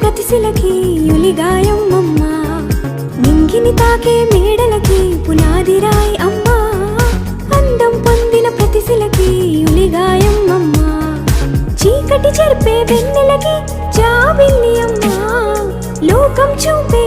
ప్రతిశిలకి యులిగాయం అమ్మా, నింగిని తాకే మేడలకి పునాదిరాయి అమ్మా, అందం పొందిన ప్రతిశిలకి యులిగాయం అమ్మా, చీకటి చెరిపే వెన్నెలకి జాబిల్లి అమ్మా, లోకం చూపే